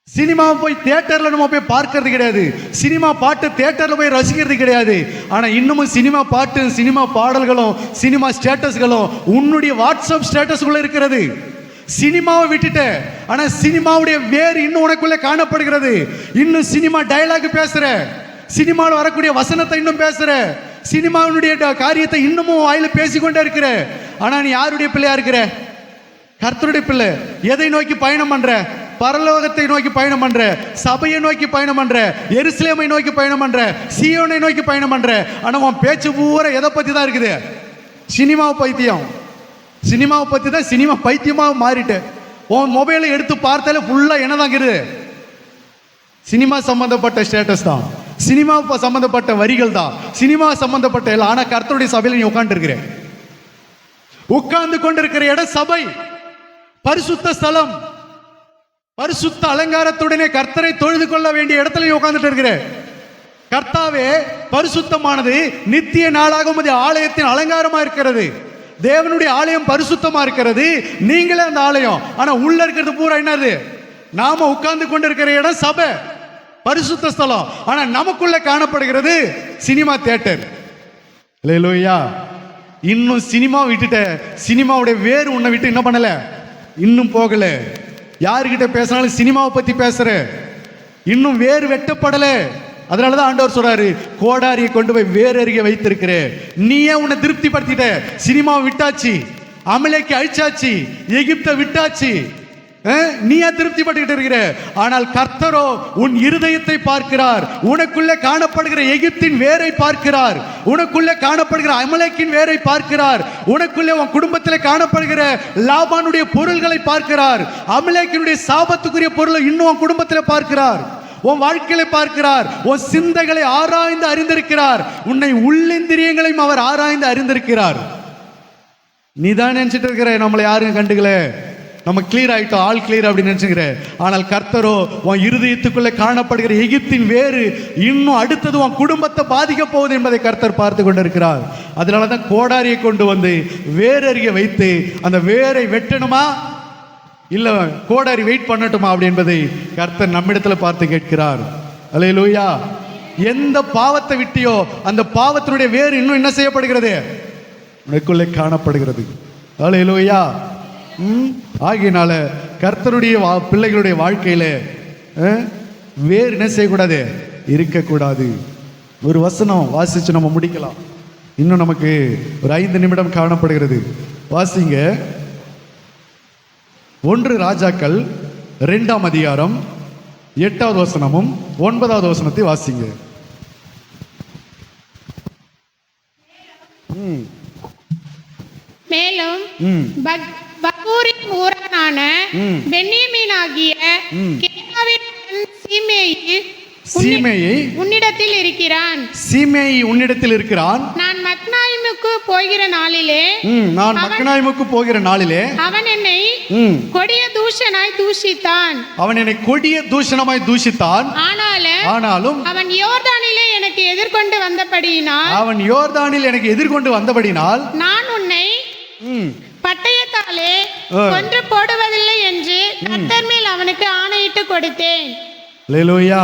சினிமாவை போய் தியேட்டர்ல நம்ம போய் பார்க்கறது கிடையாது, சினிமா பாட்டு தியேட்டர்ல போய் ரசிக்கிறது கிடையாது. ஆனா இன்னமும் சினிமா பாட்டு, சினிமா பாடல்களும், சினிமா ஸ்டேட்டஸ்களும் உன்னுடைய வாட்ஸ்அப் ஸ்டேட்டஸ்குள்ள இருக்கிறது. சினிமாவை விட்டுட்ட, ஆனா சினிமாவுடைய வேறு இன்னும் உனக்குள்ள காணப்படுகிறது. இன்னும் சினிமா டயலாக் பேசுற, சினிமாவில் வரக்கூடிய வசனத்தை இன்னும் பேசுற, சினிமாவுடைய காரியத்தை இன்னமும் வாயில பேசிக்கொண்டே இருக்கிற. ஆனா நீ யாருடைய பிள்ளையா இருக்கிற? கர்த்தருடைய பிள்ளை. எதை நோக்கி பயணம் பண்ற? பரலோகத்தை நோக்கி பயணம் பண்ற, சபையை நோக்கி பயணம் பண்ற, எருசலேமை நோக்கி பயணம் பண்ற, சீயோனை நோக்கி பயணம் பண்ற. ஆனா உன் பேச்சு பூரா எதை பத்தி தான் இருக்குது? சினிமா பைத்தியம். சினிமாவை பத்தி தான், சினிமா பைத்தியமாக மாறிட்டு உன் மொபைலை எடுத்து பார்த்தாலே ஃபுல்லா என்னதான் இருக்குது? சினிமா சம்பந்தப்பட்ட ஸ்டேட்டஸ் தான், சினிமா சம்பந்தப்பட்ட வரிகள் தான், சினிமா சம்பந்தப்பட்ட எல்லாம். ஆனா கர்த்தருடைய சபையில நீ உட்கார்ந்து இருக்கிற, உட்கார்ந்து கொண்டிருக்கிற இடம் சபை, பரிசுத்த ஸ்தலம், பரிசுத்த அலங்காரத்துடனே கர்த்தரை தொழுது கொள்ள வேண்டிய இடத்துல உட்கார்ந்துட்டு இருக்கிற. கர்த்தாவே பரிசுத்தமானது, நித்திய நாளாகவும் அது ஆலயத்தின் அலங்காரமா இருக்கிறது. தேவனுடைய ஆலயம் பரிசுத்தமா இருக்கிறது, நீங்களே அந்த ஆலயம். ஆனா உள்ள இருக்கிறது பூரா என்னது? நாம உட்கார்ந்து கொண்டிருக்கிற இடம் சபை, பரிசுத்த ஸ்தலம். ஆனா நமக்குள்ள காணப்படுகிறது சினிமா தியேட்டர். அல்லேலூயா. இன்னும் சினிமா விட்டுட்ட, சினிமாவுடைய வேறு உன்னை விட்டு என்ன பண்ணல, இன்னும் போகல. யாருக்கிட்ட பேசினாலும் சினிமாவை பத்தி பேசுற, இன்னும் வேறு வெட்டப்படல. அதனாலதான் ஆண்டவர் சொல்றாரு, கோடாரியை கொண்டு போய் வேறு அருகே வைத்திருக்கிற. நீயே உன்னை திருப்தி படுத்திட்ட, சினிமாவை விட்டாச்சு, அமலேக்கு அழிச்சாச்சு, எகிப்தை விட்டாச்சு, நீயே திருப்தி பட்டுக்கிட்டு இருக்கிற. ஆனால் கர்த்தரோ உன் இருதயத்தை பார்க்கிறார், உனக்குள்ள காணப்படுகிற எகிப்தின் வேரை பார்க்கிறார், உனக்குள்ள காணப்படுகிற அமலேக்கின் வேரை பார்க்கிறார், உனக்குள்ளே உன் குடும்பத்தில் காணப்படுகிற லாபானுடைய பொருள்களை பார்க்கிறார், அமலேக்கினுடைய சாபத்துக்குரிய பொருளை இன்னும் உன் குடும்பத்தில் பார்க்கிறார், உன் வாழ்க்கையை பார்க்கிறார், உன் சிந்தைகளை ஆராய்ந்து அறிந்திருக்கிறார், உன்னை உள்ளிந்திரியங்களையும் அவர் ஆராய்ந்து அறிந்திருக்கிறார். நீ தான் நினைச்சிட்டு இருக்கிற நம்மளை யாரும் கண்டுக்கல, நம்ம கிளியர் ஆயிட்டோம், ஆல் கிளியர் அப்படின்னு நினைச்சுக்கிற. ஆனால் கர்த்தரோ உன் இருதயத்துக்குள்ள காணப்படுகிற எகிப்தின் வேறு இன்னும் அடுத்தது உன் குடும்பத்தை பாதிக்க போகுது என்பதை கர்த்தர் பார்த்து கொண்டிருக்கிறார். அதனாலதான் கோடாரியை கொண்டு வந்து வேறறிய வைத்து அந்த வேரை வெட்டணுமா இல்ல கோடாரி வெயிட் பண்ணட்டுமா அப்படி என்பதை கர்த்தர் நம்மிடத்துல பார்த்து கேட்கிறார். அல்லேலூயா. எந்த பாவத்தை விட்டியோ அந்த பாவத்தினுடைய வேறு இன்னும் என்ன செய்யப்படுகிறது? உனக்குள்ளே காணப்படுகிறது. அல்லேலூயா. ஆகியனால கர்த்தருடைய பிள்ளைகளுடைய வாழ்க்கையில வேறு என்ன செய்யக்கூடாது? இருக்கக்கூடாது. ஒரு வசனம் வாசிச்சு நம்ம முடிக்கலாம். இன்னும் நமக்கு ஒரு 5 நிமிடம் காணப்படுகிறது. வாசிங்க. 1 ராஜாக்கள் 2ஆம் அதிகாரம் 8வது வசனமும் 9வது வசனத்தை வாசிங்க. ம்
மேலும்
ம்
பகூரின் ஊரானான
ம்.
பென்யமீனாகிய
ம்.
கேபாவின் மகன் சீமேயி
சீமேயை
உன்னிடத்தில் இருக்கிறான்.
சீமேயி உன்னிடத்தில் இருக்கிறான்.
நான் மக்னாயிமுக்கு போகிற நாளிலே
நான் மக்னாயிமுக்கு போகிற நாளிலே
அவன் என்னை
ம்
கொடிய தூஷனாய் தூஷித்தான்.
அவன் என்னை கொடிய தூஷணமாய் தூஷித்தான். ஆனாலும்
அவன் யோர்தானிலே எனக்கு எதிர்கொண்டு வந்தபடியினால்
அவன் யோர்தானில் எனக்கு எதிர்கொண்டு வந்தபடினால்
நான் உன்னை
ம்
பட்டயத்தாலே கொன்று போடுவதில்லை என்று கர்த்தர் மேல் அவனுக்கு ஆணையிட்டு கொடுத்தேன்.
அல்லேலூயா.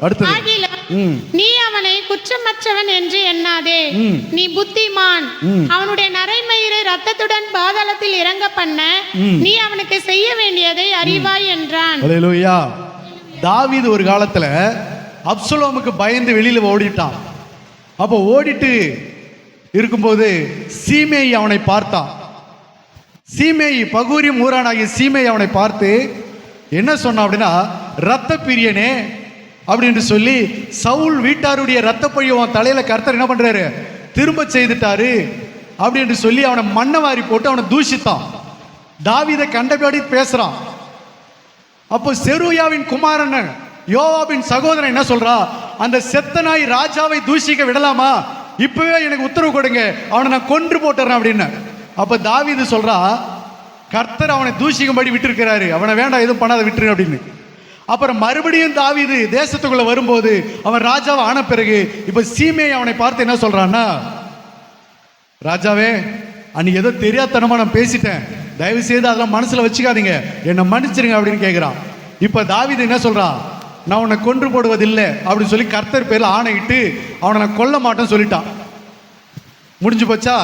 அடுத்தது
ஆகிலும்
ம்
நீ அவனை குற்றமற்றவன் என்று எண்ணாதே.
ம்.
நீ புத்திமான்.
ம்.
அவனுடைய நரைமயிரை ரத்தத்துடன் பாதாளத்தில் இறங்க பண்ண
ம்.
நீ அவனுக்கு செய்ய வேண்டியதை அறிவாய் என்றான்.
அல்லேலூயா. தாவீது ஒரு காலத்துல அப்சலோமுக்கு பயந்து வெளியில ஓடிட்டான். அப்போ ஓடிட்டு இருக்கும்போது சீமேயி அவனை பார்த்தான். சீமேயி பகூரியும் ஊரானாகிய சீமேயி அவனை பார்த்து என்ன சொன்னான் அப்படின்னா, ரத்த பிரியனே அப்படின்னு சொல்லி, சவுல் வீட்டாருடைய ரத்த பழியை அவன் தலையில கர்த்தர் என்ன பண்றாரு, திரும்ப செய்துட்டாரு அப்படின்னு சொல்லி அவனை மண்ணவாரி போட்டு அவனை தூஷித்தான். தாவீதை கண்டபடி பேசுறான். அப்போ செருயாவின் குமாரன் யோவாபின் சகோதரன் என்ன சொல்றா, அந்த செத்த நாய் ராஜாவை தூஷிக்க விடலாமா, இப்பவே எனக்கு உத்தரவு கொடுங்க, அவனை நான் கொன்று போட்டுறேன் அப்படின்னு. அப்ப தாவீது சொல்றா, கர்த்தர் அவனை தூஷிக்கும்படி விட்டுருக்கிறாரு, அவனை வேண்டாம் எதுவும் பண்ணாத விட்டுரு அப்படின்னு. அப்புறம் மறுபடியும் தாவீது தேசத்துக்குள்ள வரும்போது அவன் ராஜாவை ஆன பிறகு இப்ப சீமேயி அவனை பார்த்து என்ன சொல்றான்னா, ராஜாவே அன்னைக்கு ஏதோ தெரியாதனமா நான் பேசிட்டேன், தயவு செய்து அதெல்லாம் மனசுல வச்சுக்காதீங்க, என்னை மன்னிச்சிருங்க அப்படின்னு கேட்கிறான். இப்ப தாவீது என்ன சொல்றான், நான் உன்னை கொன்று போடுவதில்லை அப்படின்னு சொல்லி கர்த்தர் பேர்ல ஆணையிட்டு அவனை நான் கொல்ல மாட்டேன்னு சொல்லிட்டான். முடிஞ்சு போச்சா?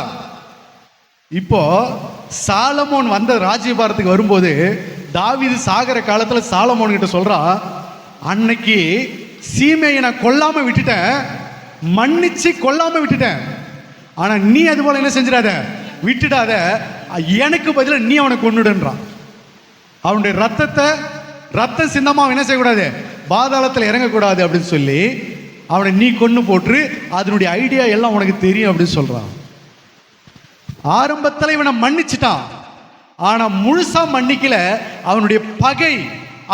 இப்போ சாலமோன் வந்த ராஜ்யபாரத்துக்கு வரும்போது தாவீது சாகர காலத்துல சாலமோன் கிட்ட சொல்றான், அன்னைக்கு சீமேயை நான் கொல்லாம விட்டுட்டேன், மன்னிச்சு கொல்லாம விட்டுட்டேன், ஆனா நீ அது போல என்ன செஞ்சிடாத, விட்டுடாத, எனக்கு பதிலா நீ அவனை கொன்னுடுன்றான். அவனுடைய ரத்த சின்னமா என்ன செய்யக்கூடாது, பாதாளத்தில் இறங்கக்கூடாது அப்படின்னு சொல்லி அவனை நீ கொன்னு போட்டு அதனுடைய ஐடியா எல்லாம் உனக்கு தெரியும் அப்படின்னு சொல்றான். ஆரம்பத்தில் இவனை மன்னிச்சிட்டான், ஆனா முழுசா மன்னிக்கல. அவனுடைய பகை,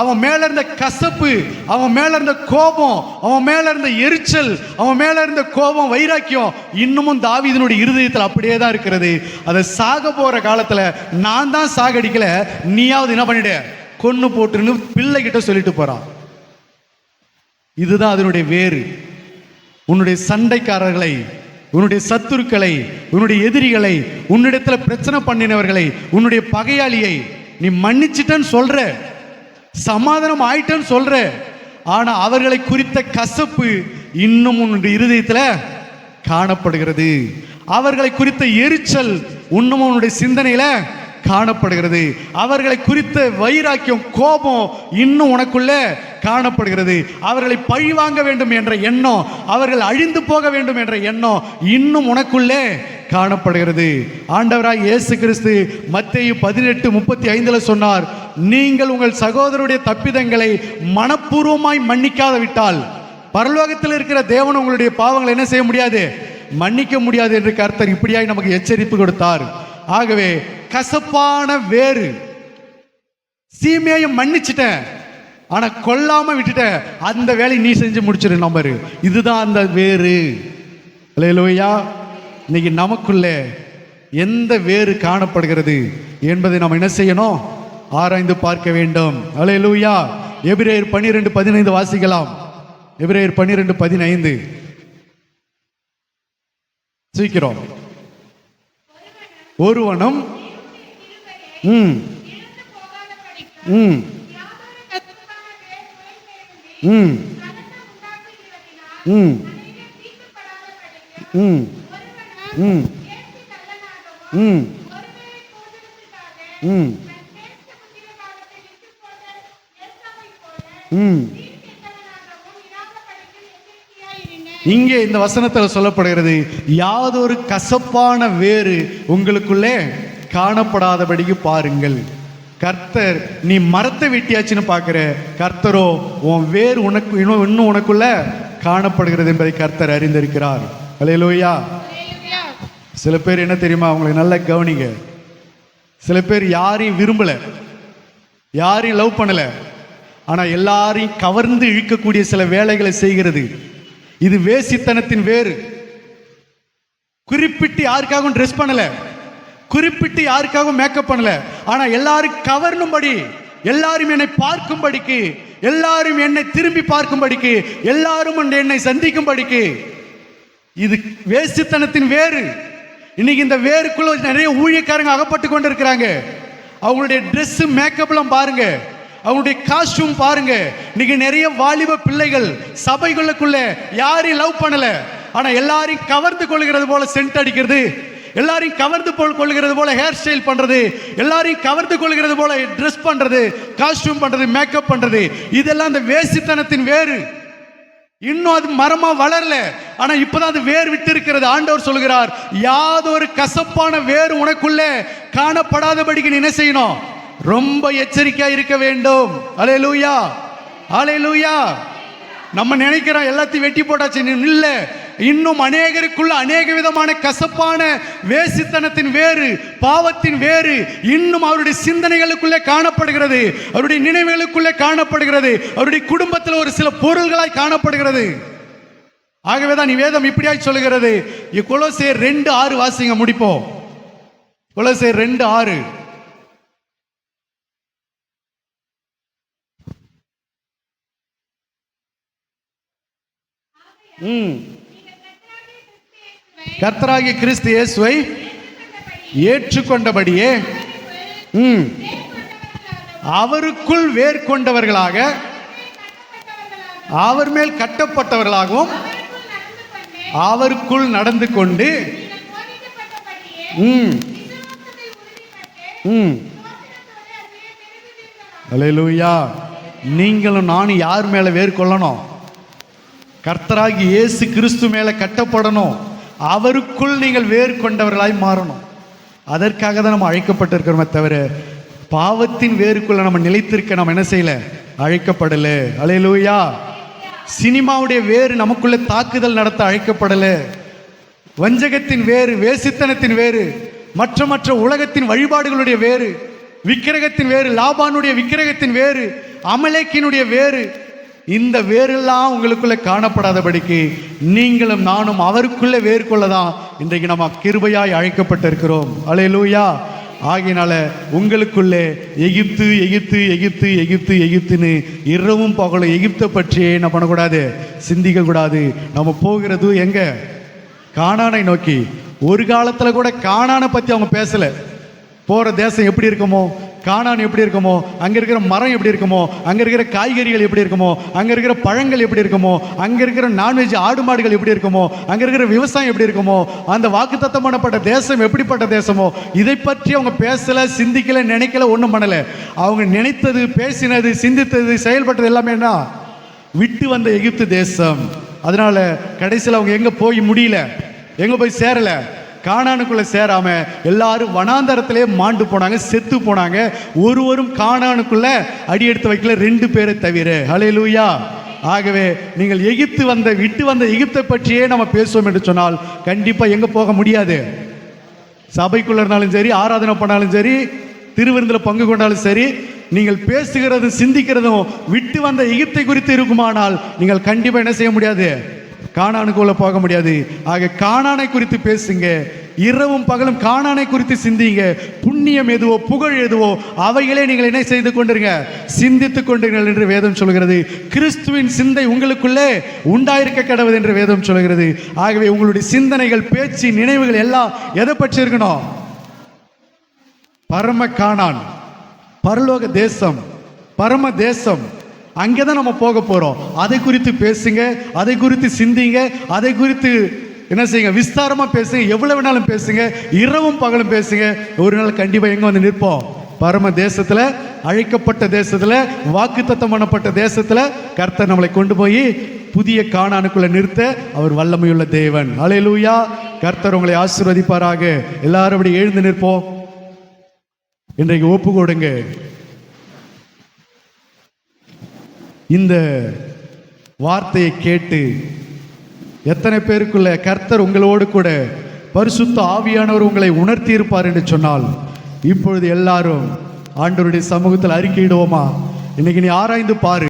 அவன் மேல இருந்த கசப்பு, அவன் மேல இருந்த கோபம், அவன் மேல இருந்த எரிச்சல், அவன் மேல இருந்த கோபம், வைராக்கியம் இன்னமும் தாவீதினுடைய இருதயத்தில் அப்படியே தான் இருக்கிறது. அதை சாக போற காலத்துல நான் தான் சாகடிக்கல, நீயாவது என்ன பண்ணிடு, கொன்னு போட்டுன்னு பிள்ளை கிட்ட சொல்லிட்டு போறான். இதுதான் அதனுடைய வேறு. உன்னுடைய சண்டைக்காரர்களை, உன்னுடைய சத்துருக்களை, உன்னுடைய எதிரிகளை, உன்னிடத்துல பிரச்சனை பண்ணினவர்களை, உன்னுடைய பகையாளியை நீ மன்னிச்சிட்டன்னு சொல்ற, சமாதானம் ஆயிட்டன்னு சொல்ற, ஆனா அவர்களை குறித்த கசப்பு இன்னும் உன்னுடைய இருதயத்துல காணப்படுகிறது. அவர்களை குறித்த எரிச்சல் இன்னும் உன்னுடைய சிந்தனையில காணப்படுகிறது. அவர்களை குறித்த வைராக்கியம், கோபம் இன்னும் உனக்குள்ள காணப்படுகிறது. அவர்களை பழிவாங்க வேண்டும் என்ற எண்ணம், அவர்கள் அழிந்து போக வேண்டும் என்ற எண்ணம் இன்னும் உனக்குள்ளே காணப்படுகிறது. ஆண்டவராய் இயேசு கிறிஸ்து மத்தேயு 18:35 சொன்னார், நீங்கள் உங்கள் சகோதரருடைய தப்பிதங்களை மனப்பூர்வமாய் மன்னிக்காத விட்டால் பரலோகத்தில் இருக்கிற தேவன் உங்களுடைய பாவங்களை என்ன செய்ய முடியாது, மன்னிக்க முடியாது என்று கர்த்தர் இப்படியாய் நமக்கு எச்சரிப்பு கொடுத்தார். ஆகவே கசப்பான வேறு, சீமையை மன்னிச்சிட்டேன் ஆனா கொல்லாம விட்டுட்டேன், அந்த வேலையை நீ செஞ்சு முடிச்சிரு நம்பரு, இதுதான் அந்த வேறு. அல்லேலூயா. இன்னைக்கு நமக்குள்ள எந்த வேறு காணப்படுகிறது என்பதை நாம் என்ன செய்யணும், ஆராய்ந்து பார்க்க வேண்டும். அல்லேலூயா. எபிரேயர் 12:15 வாசிக்கலாம். எபிரேயர் 12:15 சீக்கிரம். ஒருவனும் ம் ம் ம் ம் ம் ம் ம் ம் ம். இங்கே இந்த வசனத்தில் சொல்லப்படுகிறது, யாதொரு கசப்பான வேறு உங்களுக்குள்ளே காணப்படாதபடிக்கு பாருங்கள். கர்த்தர், நீ மரத்தை வெட்டியாச்சுன்னு பார்க்கிற, கர்த்தரோ உன் வேறு உனக்கு இன்னும் உனக்குள்ள காணப்படுகிறது என்பதை கர்த்தர் அறிந்திருக்கிறார். அல்லேலூயா. சில பேர் என்ன தெரியுமா, அவங்களுக்கு நல்லா கவனிங்க, சில பேர் யாரையும் விரும்பல, யாரையும் லவ் பண்ணல, ஆனா எல்லாரையும் கவர்ந்து இழுக்கக்கூடிய சில வேலைகளை செய்கிறது. இது வேசித்தனத்தின் வேறு. குறிப்பிட்டு யாருக்காகவும் ட்ரெஸ் பண்ணல, குறிப்பிட்டு யாருக்காகவும் மேக்கப் பண்ணல, ஆனா எல்லாரும் கவர்னும்படி, எல்லாரும் என்னை பார்க்கும்படிக்கு, எல்லாரும் என்னை திரும்பி பார்க்கும்படிக்கு, எல்லாரும் என்னை சந்திக்கும்படிக்கு. இது வேசித்தனத்தின் வேறு. இன்னைக்கு இந்த வேருக்குள்ள நிறைய ஊழியக்காரங்க அகப்பட்டு கொண்டு இருக்கிறாங்க. அவங்களுடைய ட்ரெஸ் மேக்கப்லாம் பாருங்க, அவங்களுடைய காஸ்டியூம் பாருங்க. இன்னைக்கு நிறைய வாலிப பிள்ளைகள் சபைகளுக்குள்ள யாரையும் லவ் பண்ணல, ஆனா எல்லாரையும் கவர்ந்து கொள்கிறது போல சென்ட் அடிக்கிறது, எல்லாரையும் கவர்ந்து கொள்கிறது போல ஹேர் ஸ்டைல் பண்றது, எல்லாரையும் கவர்ந்து கொள்கிறது போல ட்ரெஸ் பண்றது, காஸ்டியூம் பண்றது, மேக்கப் பண்றது, இதெல்லாம் அந்த வேசித்தனத்தின் வேறு. இன்னும் அது மரமா வளரல, ஆனா இப்பதான் அது வேர் விட்டு இருக்கிறது. ஆண்டவர் சொல்கிறார், யாதொரு கசப்பான வேறு உனக்குள்ள காணப்படாதபடிக்கு நீ என்ன செய்யணும், ரொம்ப எச்சரிக்கையா இருக்க வேண்டும். அல்லேலூயா, அல்லேலூயா. நம்ம நினைக்கிறோம் எல்லாத்தையும் வெட்டி போட்டாச்சு, இல்ல, இன்னும் அநேகருக்குள்ள அநேக விதமான கசப்பான வேசித்தனத்தின் வேறு, பாவத்தின் வேறு இன்னும் அவருடைய சிந்தனைகளுக்குள்ளே காணப்படுகிறது, அவருடைய நினைவுகளுக்குள்ளே காணப்படுகிறது, அவருடைய குடும்பத்தில் ஒரு சில பொருள்களாய் காணப்படுகிறது. ஆகவேதான் வேதம் இப்படியாய் சொல்லுகிறது. கொலோசியர் 2:6 வாசிங்க, முடிப்போம். கொலோசியர் 2:6. கர்த்தராகிய கிறிஸ்து இயேசுவை ஏற்றுக்கொண்டபடியே அவருக்குள் வேர் கொண்டவர்களாக, அவர் மேல் கட்டப்பட்டவர்களாகவும் அவருக்குள் நடந்து கொண்டு அல்லேலூயா. நீங்களும் நானும் யார் மேல வேர் கொள்ளணும்? கர்த்தராகிய இயேசு கிறிஸ்து மேல கட்டப்படணும். அவருக்குள் நீங்கள் வேர் கொண்டவர்களாய் மாறணும். அதற்காக தான் நம்ம அழைக்கப்பட்டிருக்கிறோமே தவிர பாவத்தின் வேருக்குள்ள நம்ம நிலைத்திருக்க நம்ம என்ன செய்யல, அழைக்கப்படல. அல்லேலூயா. சினிமாவுடைய வேறு நமக்குள்ள தாக்குதல் நடத்த அழைக்கப்படல. வஞ்சகத்தின் வேறு, வேசித்தனத்தின் வேறு, மற்ற உலகத்தின் வழிபாடுகளுடைய வேறு, விக்கிரகத்தின் வேறு, லாபானுடைய விக்கிரகத்தின் வேறு, அமலேக்கினுடைய வேறு, இந்த வேரெல்லாம் உங்களுக்குள்ள காணப்படாதபடிக்கு நீங்களும் நானும் அவருக்குள்ள வேர் கொள்ளதான் இன்றைக்கு நம்ம கிருபையாய் அழைக்கப்பட்டிருக்கிறோம். அல்லேலூயா. ஆகையினால உங்களுக்குள்ளே எகிப்து எகிப்து எகிப்து எகிப்து எகிப்துன்னு இரவும் பகலும் எகிப்தை பற்றியே என்ன பண்ணக்கூடாது, சிந்திக்க கூடாது. நம்ம போகிறது எங்க? கானானை நோக்கி. ஒரு காலத்துல கூட கானானை பத்தி அவங்க பேசல. போற தேசம் எப்படி இருக்குமோ, கானான் எப்படி இருக்குமோ, அங்க இருக்கிற மரம் எப்படி இருக்குமோ, அங்க இருக்கிற காய்கறிகள் எப்படி இருக்குமோ, அங்க இருக்கிற பழங்கள் எப்படி இருக்குமோ, அங்க இருக்கிற நான்வெஜ் ஆடு மாடுகள் எப்படி இருக்குமோ, அங்க இருக்கிற விவசாயம் எப்படி இருக்குமோ, அந்த வாக்குத்தத்தம் பண்ணப்பட்ட தேசம் எப்படிப்பட்ட தேசமோ, இதை பற்றி அவங்க பேசல, சிந்திக்கல, நினைக்கல, ஒன்றும் பண்ணல. அவங்க நினைத்தது, பேசினது, சிந்தித்தது, செயல்பட்டது எல்லாமே என்ன, விட்டு வந்த எகிப்து தேசம். அதனால கடைசியில் அவங்க எங்க போய் முடியல, எங்க போய் சேரல, கானானுக்குள்ள சேராம எல்லாரும் வனாந்தரத்திலே மாண்டு போனாங்க, செத்து போனாங்க. ஒருவரும் கானானுக்குள்ள அடி எடுத்து வைக்கல, 2 பேரை தவிர. ஹல்லேலூயா. ஆகவே நீங்கள் விட்டு வந்த எகிப்தை பற்றியே நம்ம பேசுவோம் என்று சொன்னால் கண்டிப்பா எங்க போக முடியாது. சபைக்குள்ள இருந்தாலும் சரி, ஆராதனை பண்ணாலும் சரி, திருவிருந்தில் பங்கு கொண்டாலும் சரி, நீங்கள் பேசுகிறதும் சிந்திக்கிறதும் விட்டு வந்த எகிப்தை குறித்து இருக்குமானால் நீங்கள் கண்டிப்பா என்ன செய்ய முடியாது, கானானுக்குள்ள போக முடியாது. ஆக கானானை குறித்து பேசுங்க, இரவும் பகலும் கானானை குறித்து சிந்திங்க. புண்ணியம் எதுவோ, புகழ் எதுவோ, அவைகளே நீங்கள் என்ன செய்து கொண்டிருங்க, சிந்தித்துக் கொண்டிருங்கள் என்று வேதம் சொல்கிறது. கிறிஸ்துவின் சிந்தை உங்களுக்குள்ளே உண்டாயிருக்க கடவுள் என்று வேதம் சொல்கிறது. ஆகவே உங்களுடைய சிந்தனைகள், பேச்சு, நினைவுகள் எல்லாம் எதை பற்றி இருக்கணும்? பரம கானான், பரலோக தேசம், பரம தேசம், அங்கேதான் நம்ம போக போறோம். அதை குறித்து பேசுங்க, அதை குறித்து சிந்திங்க, அதை குறித்து என்ன செய்யுங்க, விஸ்தாரமா பேசுங்க, எவ்வளவு வேணாலும் பேசுங்க, இரவும் பகலும் பேசுங்க. ஒரு நாள் கண்டிப்பா எங்க வந்து நிற்போம்? பரம தேசத்துல, அழைக்கப்பட்ட தேசத்துல, வாக்குத்தத்தம் பண்ணப்பட்ட தேசத்துல கர்த்தர் நம்மளை கொண்டு போய் புதிய கானானுக்குள்ள நிறுத்த அவர் வல்லமையுள்ள தேவன். அல்லேலூயா. கர்த்தர் உங்களை ஆசீர்வதிப்பாராக. எல்லாரும் அப்படி எழுந்து நிற்போம். இன்றைக்கு ஒப்பு கொடுங்க. இந்த வார்த்தையை கேட்டு எத்தனை பேருக்குள்ள கர்த்தர் உங்களோடு கூட பரிசுத்த ஆவியானவர் உங்களை உணர்த்தி இருப்பார் என்று சொன்னால், இப்பொழுது எல்லாரும் ஆண்டவருடைய சமூகத்தில் அறிக்கையிடுவோமா? இன்னைக்கு நீ ஆராய்ந்து பாரு.